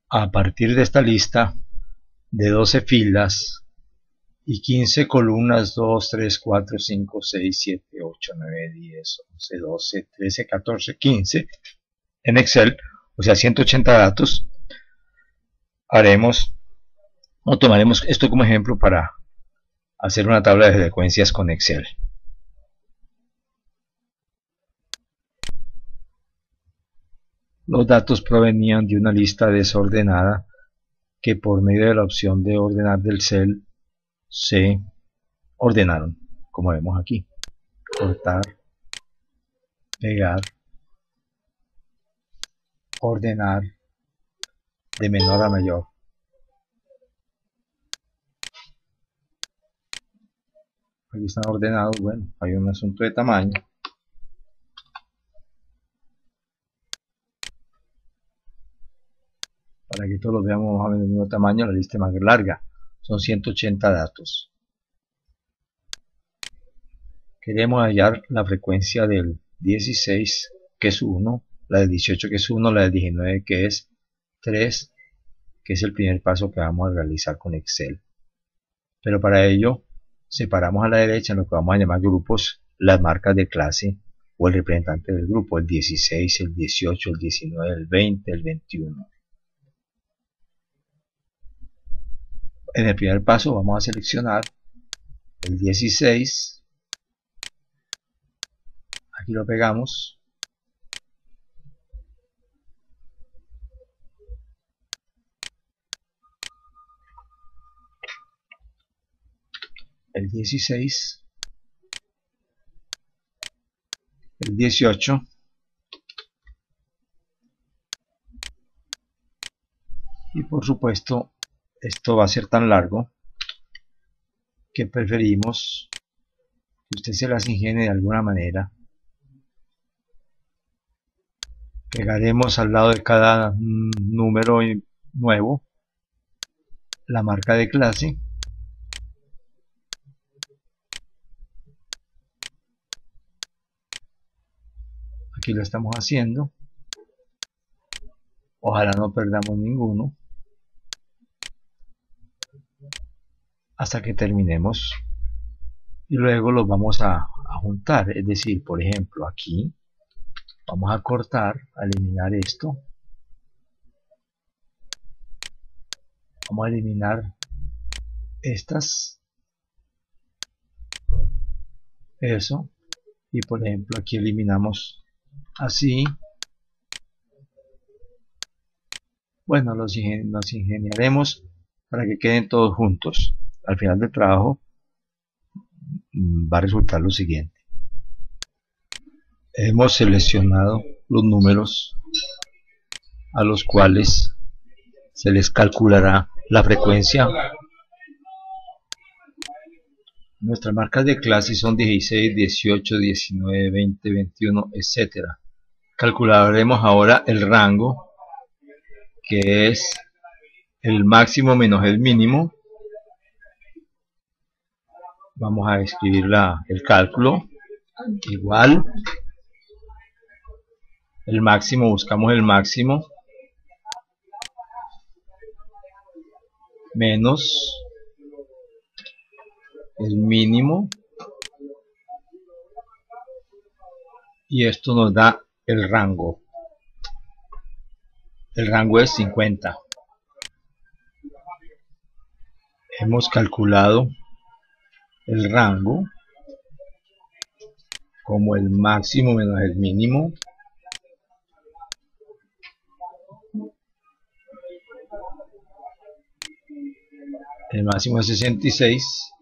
A partir de esta lista de 12 filas y 15 columnas, 2, 3, 4, 5, 6, 7, 8, 9, 10, 11, 12, 13, 14, 15 en Excel, o sea 180 datos, haremos o tomaremos esto como ejemplo para hacer una tabla de secuencias con Excel. Los datos provenían de una lista desordenada que por medio de la opción de ordenar del cel se ordenaron, como vemos aquí. Cortar, pegar, ordenar de menor a mayor. Aquí están ordenados, bueno, hay un asunto de tamaño. Para que todos los veamos más o menos del mismo tamaño, la lista es más larga. Son 180 datos. Queremos hallar la frecuencia del 16, que es 1, la del 18, que es 1, la del 19, que es 3, que es el primer paso que vamos a realizar con Excel. Pero para ello, separamos a la derecha en lo que vamos a llamar grupos las marcas de clase o el representante del grupo, el 16, el 18, el 19, el 20, el 21. En el primer paso vamos a seleccionar el 16, aquí lo pegamos, el 16, el 18, y por supuesto esto va a ser tan largo que preferimos que usted se las ingenie de alguna manera. Pegaremos al lado de cada número nuevo la marca de clase. Aquí lo estamos haciendo. Ojalá no perdamos ninguno hasta que terminemos. Y luego los vamos a juntar. Es decir, por ejemplo, aquí vamos a cortar, a eliminar esto. Vamos a eliminar estas. Eso. Y por ejemplo, aquí eliminamos así. Bueno, nos ingeniaremos para que queden todos juntos. Al final del trabajo va a resultar lo siguiente. Hemos seleccionado los números a los cuales se les calculará la frecuencia. Nuestras marcas de clase son 16, 18, 19, 20, 21, etc. Calcularemos ahora el rango, que es el máximo menos el mínimo. Vamos a escribir el cálculo. Igual. El máximo, buscamos el máximo. Menos el mínimo. Y esto nos da el rango. El rango es 50. Hemos calculado el rango como el máximo menos el mínimo. El máximo es 66.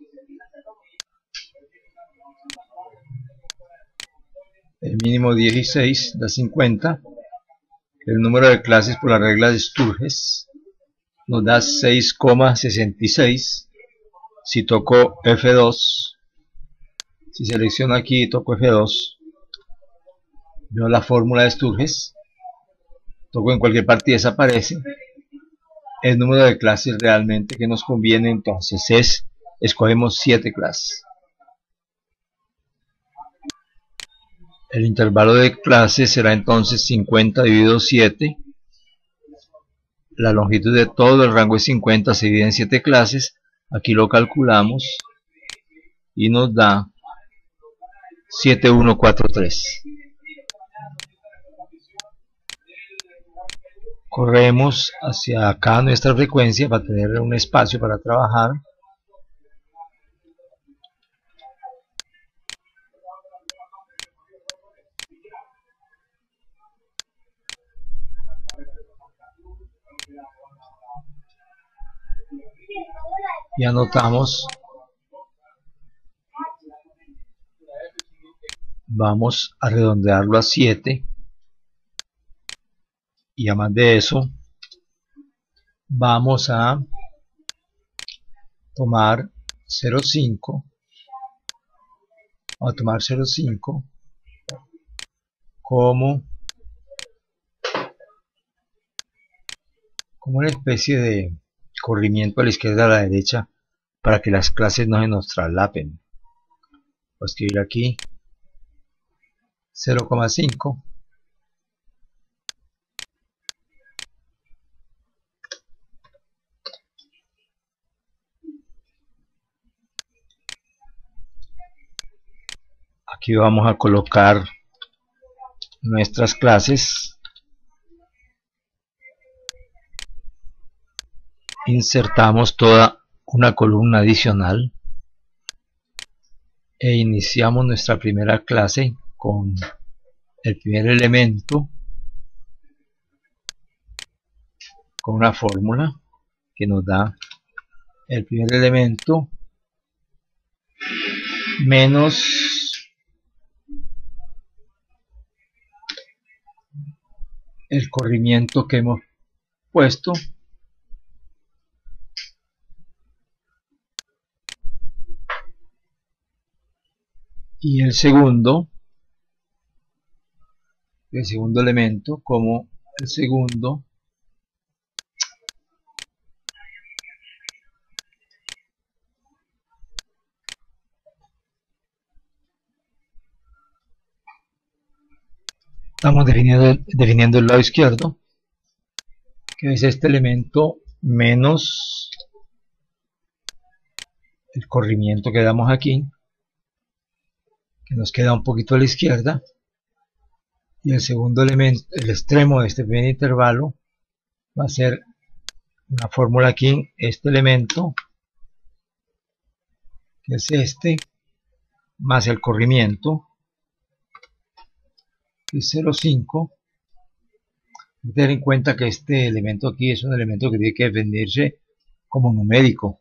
El mínimo 16 da 50. El número de clases por la regla de Sturges nos da 6,66. Si toco F2, si selecciono aquí y toco F2, veo la fórmula de Sturges. Toco en cualquier parte y desaparece. El número de clases realmente que nos conviene entonces escogemos 7 clases. El intervalo de clases será entonces 50 dividido 7, la longitud de todo el rango es 50, se divide en 7 clases. Aquí lo calculamos y nos da 7143. Corremos hacia acá nuestra frecuencia para tener un espacio para trabajar. Y anotamos, vamos a redondearlo a 7, y además de eso vamos a tomar 0,5, vamos a tomar 0,5 como una especie de corrimiento a la izquierda y a la derecha para que las clases no se nos traslapen. Voy a escribir aquí 0,5 aquí vamos a colocar nuestras clases, insertamos toda una columna adicional e iniciamos nuestra primera clase con el primer elemento con una fórmula que nos da el primer elemento menos el corrimiento que hemos puesto y el segundo elemento como el segundo estamos definiendo el lado izquierdo, que es este elemento menos el corrimiento que damos aquí, que nos queda un poquito a la izquierda, y el segundo elemento, el extremo de este primer intervalo, va a ser una fórmula aquí, este elemento, que es este, más el corrimiento, que es 0,5. Hay que tener en cuenta que este elemento aquí es un elemento que tiene que definirse como numérico,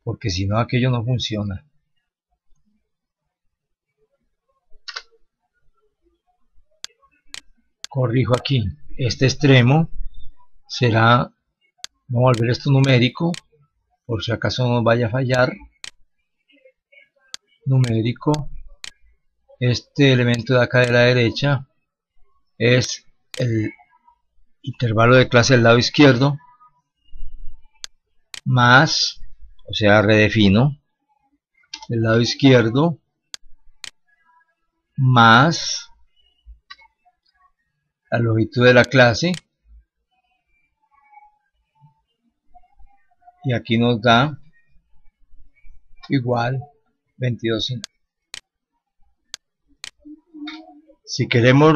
porque si no aquello no funciona. Corrijo aquí, este extremo será, vamos a volver esto numérico, por si acaso no nos vaya a fallar, numérico, este elemento de acá de la derecha es el intervalo de clase del lado izquierdo, más, o sea, redefino, el lado izquierdo, más la longitud de la clase, y aquí nos da igual 22,5. Si queremos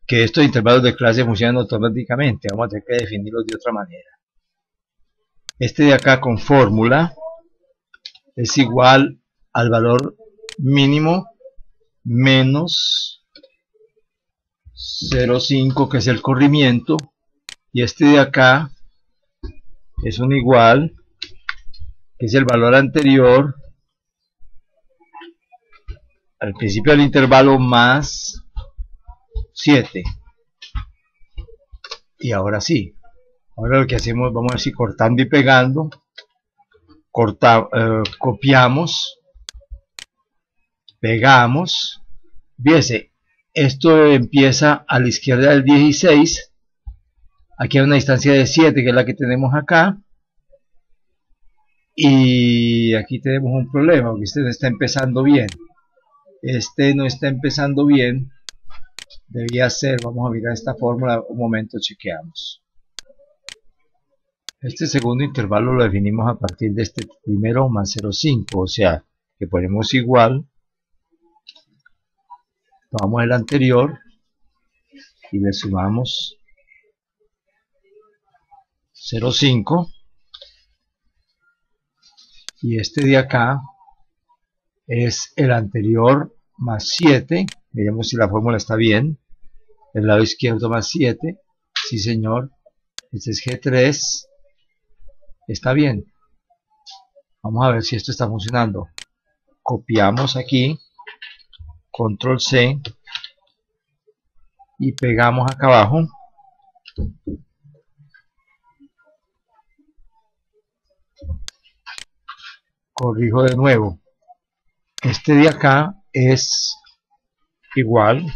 que estos intervalos de clase funcionen automáticamente, vamos a tener que definirlos de otra manera. Este de acá con fórmula es igual al valor mínimo menos 0,5, que es el corrimiento, y este de acá es un igual, que es el valor anterior al principio del intervalo más 7. Y ahora sí, ahora lo que hacemos, vamos a ver si cortando y pegando, copiamos, pegamos, fíjese, esto empieza a la izquierda del 16, aquí hay una distancia de 7 que es la que tenemos acá, y aquí tenemos un problema porque este no está empezando bien, debía ser, vamos a mirar esta fórmula un momento, chequeamos. Este segundo intervalo lo definimos a partir de este primero más 0,5, o sea, que ponemos igual, tomamos el anterior y le sumamos 0,5, y este de acá es el anterior más 7, veremos si la fórmula está bien, el lado izquierdo más 7, sí señor, este es G3, está bien. Vamos a ver si esto está funcionando. Copiamos aquí, control C, y pegamos acá abajo. Corrijo de nuevo. Este de acá es igual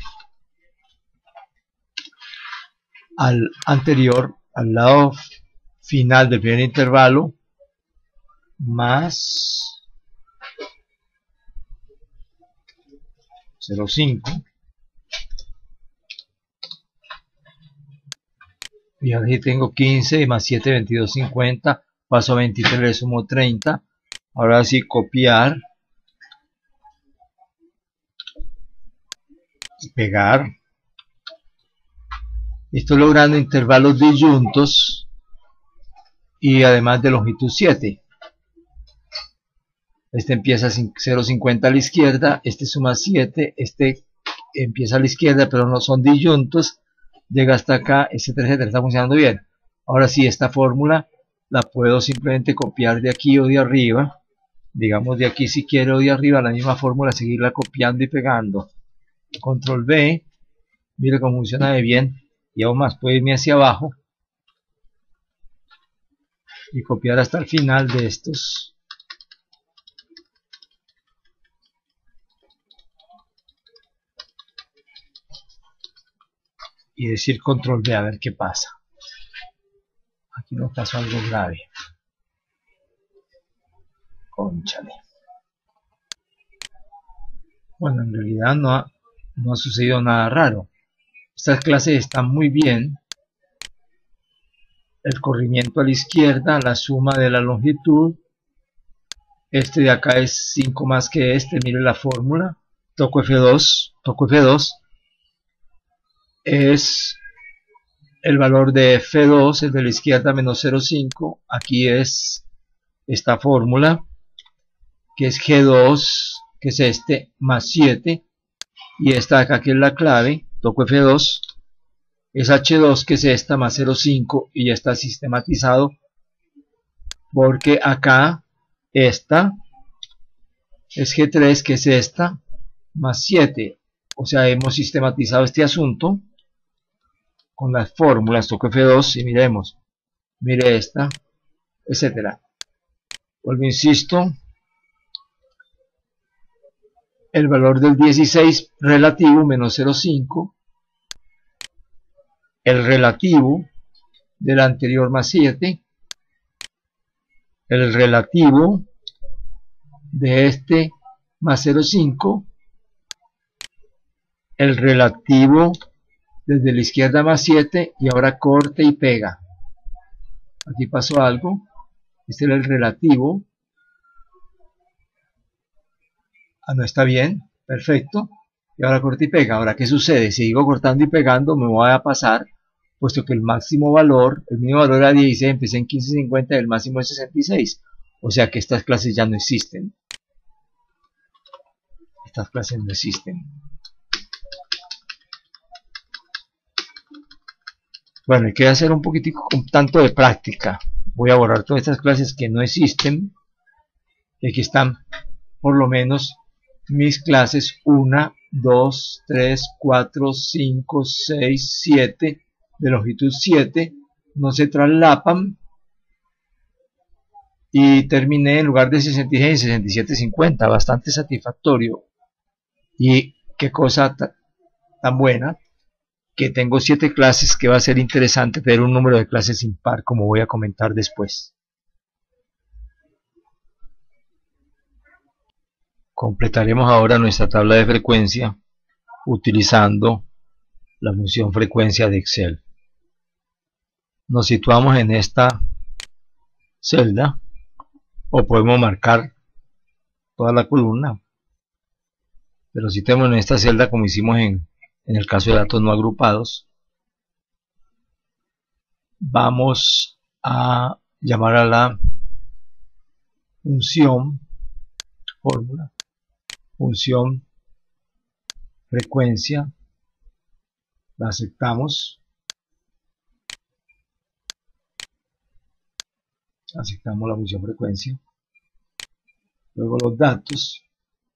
al anterior, al lado final del primer intervalo, más 0,5. Y aquí tengo 15 más 7, 22, 50. Paso a 23, le sumo 30. Ahora sí, copiar y pegar. Estoy logrando intervalos disyuntos y además de longitud 7. Este empieza 0,50 a la izquierda, este suma 7, este empieza a la izquierda, pero no son disyuntos, llega hasta acá, etcétera, está funcionando bien. Ahora sí, esta fórmula la puedo simplemente copiar de aquí o de arriba, digamos de aquí si quiero, o de arriba, la misma fórmula, seguirla copiando y pegando. Control V, mire cómo funciona de bien, y aún más, puedo irme hacia abajo y copiar hasta el final de estos. Y decir control V a ver qué pasa. Aquí no pasó algo grave. Cónchale. Bueno, en realidad no ha sucedido nada raro. Estas clases están muy bien. El corrimiento a la izquierda, la suma de la longitud. Este de acá es 5 más que este. Mire la fórmula. Toco F2. Toco F2. Es el valor de F2, el de la izquierda menos 0,5. Aquí es esta fórmula, que es G2, que es este, más 7. Y esta de acá, que es la clave, toco F2, es H2, que es esta, más 0,5. Y ya está sistematizado, porque acá esta es G3, que es esta, más 7. O sea, hemos sistematizado este asunto con las fórmulas. Toco F2 y miremos, mire esta, etcétera. Vuelvo, insisto, el valor del 16 relativo menos 0,5, el relativo del anterior más 7, el relativo de este más 0,5, el relativo desde la izquierda más 7, y ahora corte y pega. Aquí pasó algo, este era el relativo, no está bien, perfecto, y ahora corte y pega. Ahora, ¿qué sucede? Si sigo cortando y pegando, me voy a pasar, puesto que el máximo valor, el mínimo valor era 16, empecé en 15,50 y el máximo es 66, o sea que estas clases ya no existen. Estas clases no existen. Bueno, hay que hacer un poquitico, un tanto de práctica. Voy a borrar todas estas clases que no existen. Y aquí están, por lo menos, mis clases 1, 2, 3, 4, 5, 6, 7, de longitud 7. No se traslapan. Y terminé en lugar de 66 en 67,50. Bastante satisfactorio. Y qué cosa tan buena, que tengo 7 clases, que va a ser interesante tener un número de clases impar, como voy a comentar después. Completaremos ahora nuestra tabla de frecuencia utilizando la función frecuencia de Excel. Nos situamos en esta celda, o podemos marcar toda la columna, pero si tenemos en esta celda, como hicimos en el caso de datos no agrupados, vamos a llamar a la función fórmula, función frecuencia, la aceptamos la función frecuencia, luego los datos,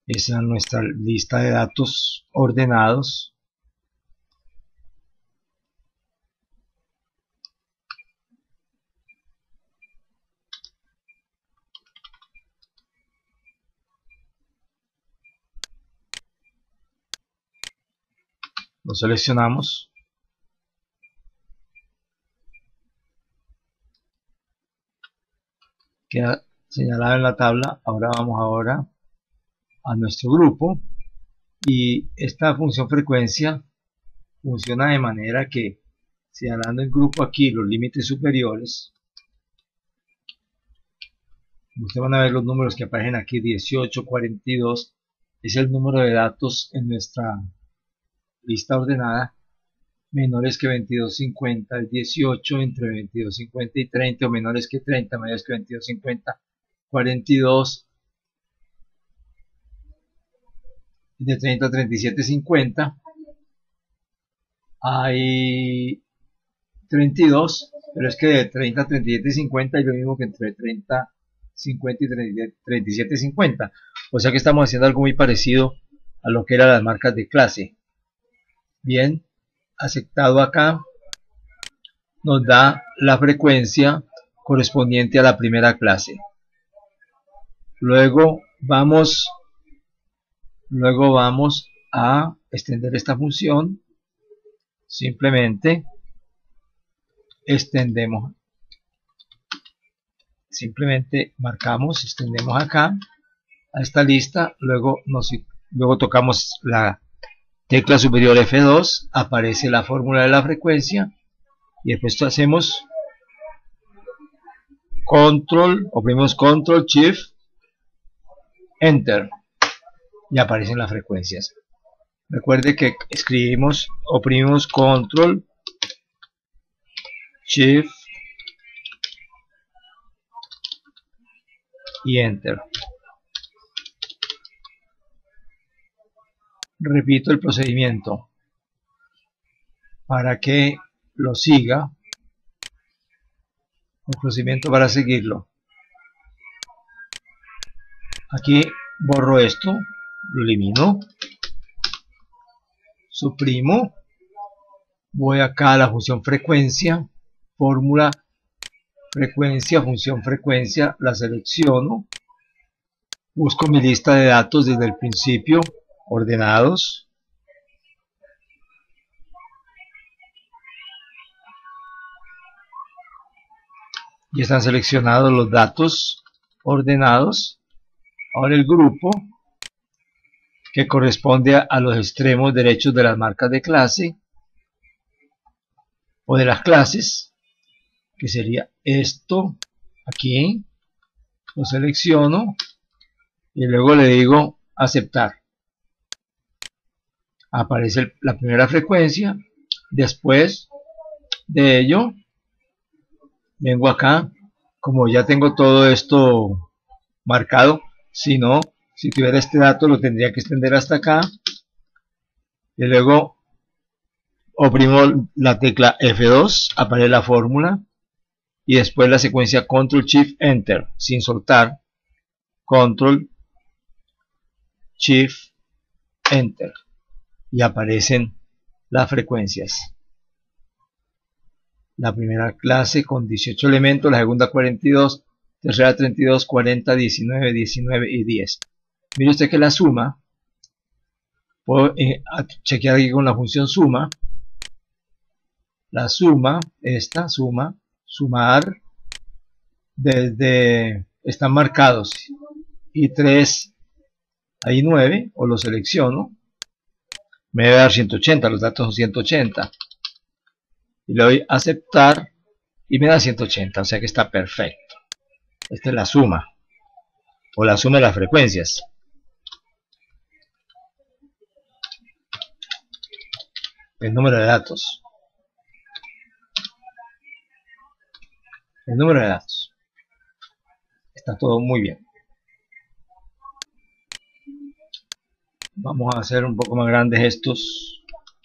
esa es nuestra lista de datos ordenados, lo seleccionamos, queda señalado en la tabla. Ahora vamos a nuestro grupo, y esta función frecuencia funciona de manera que, señalando el grupo aquí los límites superiores, ustedes van a ver los números que aparecen aquí, 18, 42, es el número de datos en nuestra lista ordenada. Menores que 2250 es 18, entre 2250 y 30, o menores que 30, mayores que 2250, 42, de 30 a 3750, hay 32, pero es que de 30 a 3750 hay lo mismo que entre 30, 50 y 37, 50, o sea que estamos haciendo algo muy parecido a lo que eran las marcas de clase. Bien, aceptado acá, nos da la frecuencia correspondiente a la primera clase. Luego vamos a extender esta función. Simplemente extendemos, marcamos, extendemos acá a esta lista, luego tocamos la tecla superior F2, aparece la fórmula de la frecuencia, y después hacemos oprimimos control shift enter y aparecen las frecuencias. Recuerde que oprimimos control shift y enter. Repito el procedimiento para que lo siga. El procedimiento para seguirlo: aquí borro esto, lo elimino, suprimo, voy acá a la función frecuencia, fórmula frecuencia, función frecuencia, la selecciono, busco mi lista de datos desde el principio, ordenados, y están seleccionados los datos ordenados. Ahora el grupo, que corresponde a los extremos derechos de las marcas de clase o de las clases, que sería esto aquí, lo selecciono y luego le digo aceptar. Aparece la primera frecuencia. Después de ello vengo acá, como ya tengo todo esto marcado, si tuviera este dato lo tendría que extender hasta acá, y luego oprimo la tecla F2, aparece la fórmula, y después la secuencia control shift enter, sin soltar, control shift enter, y aparecen las frecuencias. La primera clase con 18 elementos, la segunda 42, tercera 32, 40, 19, 19 y 10. Mire usted que la suma, puedo chequear aquí con la función suma, la suma, sumar, están marcados, y 3, ahí 9, o lo selecciono, me debe dar 180, los datos son 180, y le doy a aceptar y me da 180, o sea que está perfecto. Esta es la suma, o la suma de las frecuencias. El número de datos. El número de datos. Está todo muy bien. Vamos a hacer un poco más grandes estos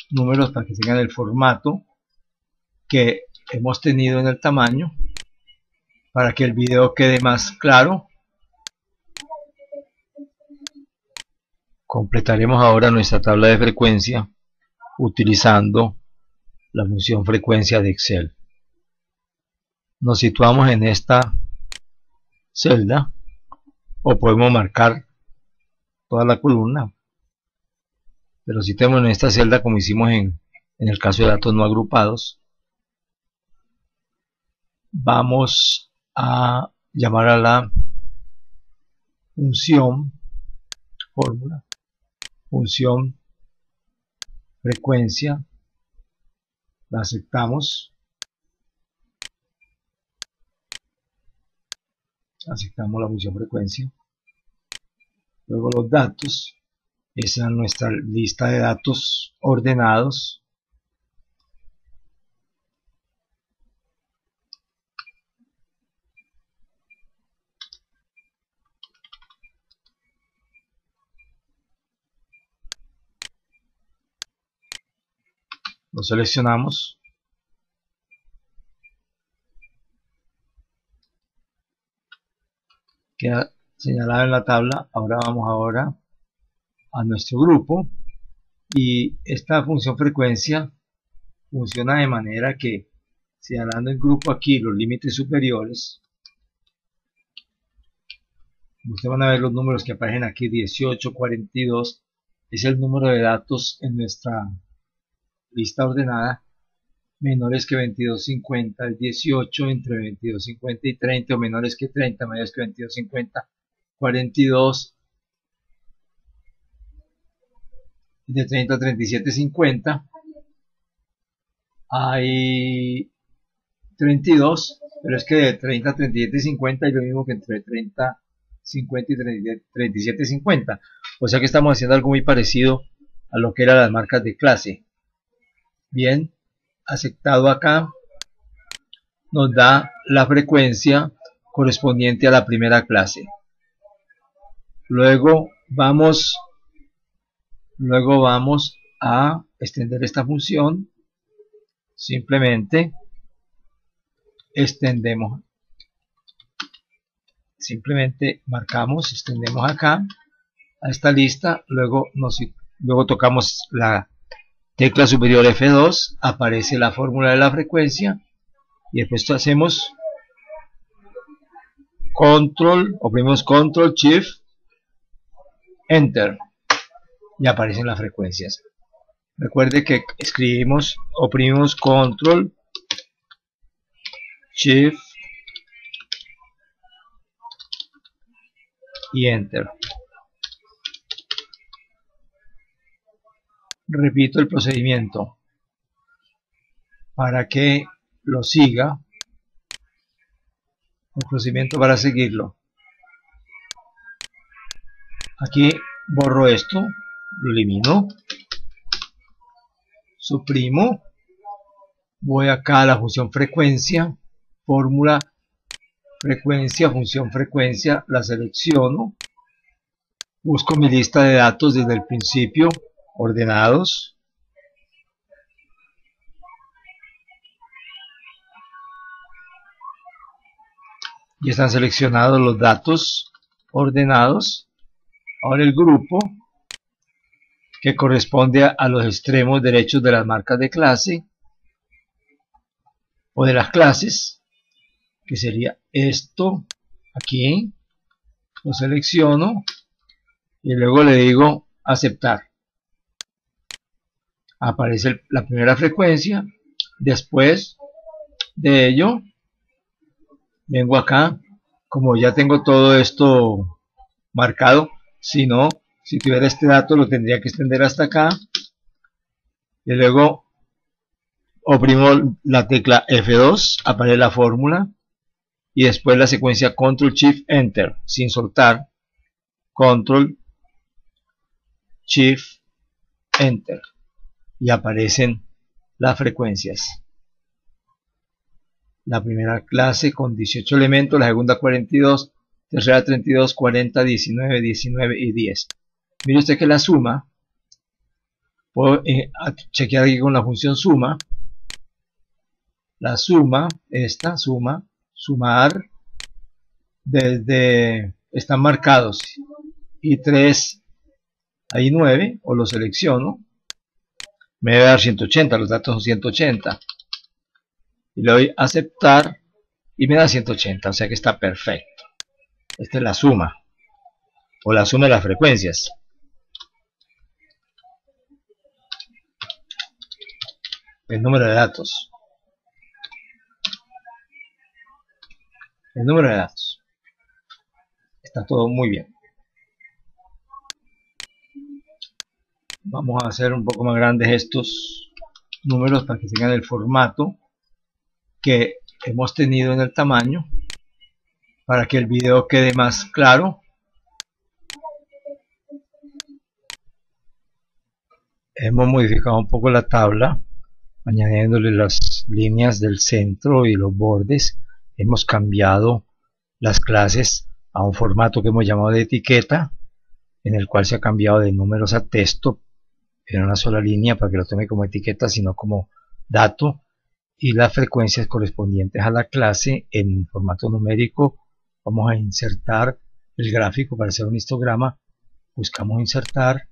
números para que tengan el formato que hemos tenido en el tamaño, para que el video quede más claro. Completaremos ahora nuestra tabla de frecuencia utilizando la función frecuencia de Excel. Nos situamos en esta celda, o podemos marcar toda la columna, pero si tenemos en esta celda, como hicimos en el caso de datos no agrupados, vamos a llamar a la función fórmula, función frecuencia, la aceptamos, la función frecuencia. Luego los datos, esa es nuestra lista de datos ordenados. Lo seleccionamos. Queda señalado en la tabla. Ahora vamos a nuestro grupo, y esta función frecuencia funciona de manera que, señalando el grupo aquí los límites superiores, ustedes van a ver los números que aparecen aquí, 18, 42, es el número de datos en nuestra lista ordenada. Menores que 2250 es 18, entre 2250 y 30, o menores que 30, mayores que 2250, 42, de 30 a 3750 hay 32, pero es que de 30 a 3750 hay lo mismo que entre 30, 50 y 37, 50. O sea que estamos haciendo algo muy parecido a lo que eran las marcas de clase. Bien, aceptado acá, nos da la frecuencia correspondiente a la primera clase. Luego vamos a extender esta función. Simplemente extendemos, marcamos, extendemos acá a esta lista, luego tocamos la tecla superior F2, aparece la fórmula de la frecuencia, y después hacemos oprimimos Control Shift Enter, y aparecen las frecuencias. Recuerde que oprimimos Control Shift y Enter. Repito el procedimiento para que lo siga. El procedimiento para seguirlo: aquí borro esto, lo elimino, suprimo, voy acá a la función frecuencia, fórmula frecuencia, función frecuencia, la selecciono, busco mi lista de datos desde el principio, ordenados, y están seleccionados los datos ordenados. Ahora el grupo, que corresponde a los extremos derechos de las marcas de clase o de las clases, que sería esto aquí, lo selecciono y luego le digo aceptar. Aparece la primera frecuencia. Después de ello vengo acá, como ya tengo todo esto marcado, si tuviera este dato lo tendría que extender hasta acá, y luego oprimo la tecla F2, aparece la fórmula, y después la secuencia Control Shift Enter sin soltar, Control Shift Enter, y aparecen las frecuencias. La primera clase con 18 elementos, la segunda 42, tercera 32, 40, 19, 19 y 10. Mire usted que la suma, puedo chequear aquí con la función suma. La suma, esta suma, sumar, desde, están marcados, y 3, hay 9, o lo selecciono, me debe dar 180, los datos son 180, y le doy a aceptar, y me da 180, o sea que está perfecto. Esta es la suma, o la suma de las frecuencias. El número de datos. El número de datos. Está todo muy bien. Vamos a hacer un poco más grandes estos números para que tengan el formato que hemos tenido en el tamaño, para que el video quede más claro. Hemos modificado un poco la tabla, añadiéndole las líneas del centro y los bordes. Hemos cambiado las clases a un formato que hemos llamado de etiqueta, en el cual se ha cambiado de números a texto en una sola línea para que lo tome como etiqueta, sino como dato, y las frecuencias correspondientes a la clase en formato numérico. Vamos a insertar el gráfico para hacer un histograma. Buscamos insertar.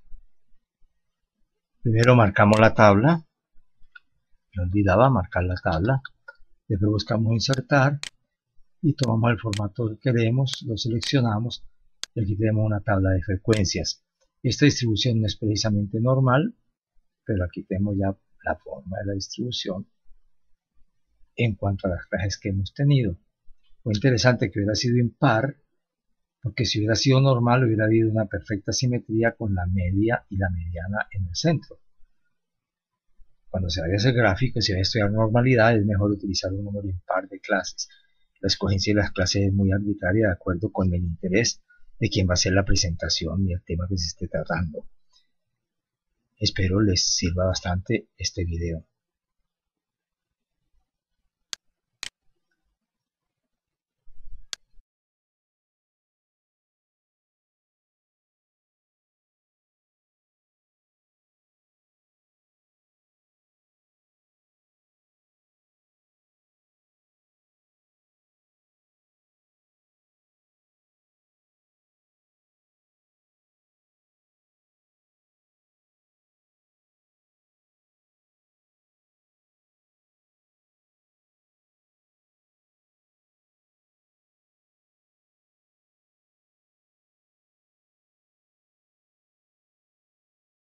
Primero marcamos la tabla, me olvidaba marcar la tabla. Después buscamos insertar y tomamos el formato que queremos, lo seleccionamos y aquí tenemos una tabla de frecuencias. Esta distribución no es precisamente normal, pero aquí tenemos ya la forma de la distribución en cuanto a las clases que hemos tenido. Fue interesante que hubiera sido impar, porque si hubiera sido normal hubiera habido una perfecta simetría con la media y la mediana en el centro. Cuando se vaya a hacer gráfico, si va a estudiar normalidad, es mejor utilizar un número impar de clases. La escogencia de las clases es muy arbitraria de acuerdo con el interés de quien va a hacer la presentación y el tema que se esté tratando. Espero les sirva bastante este video.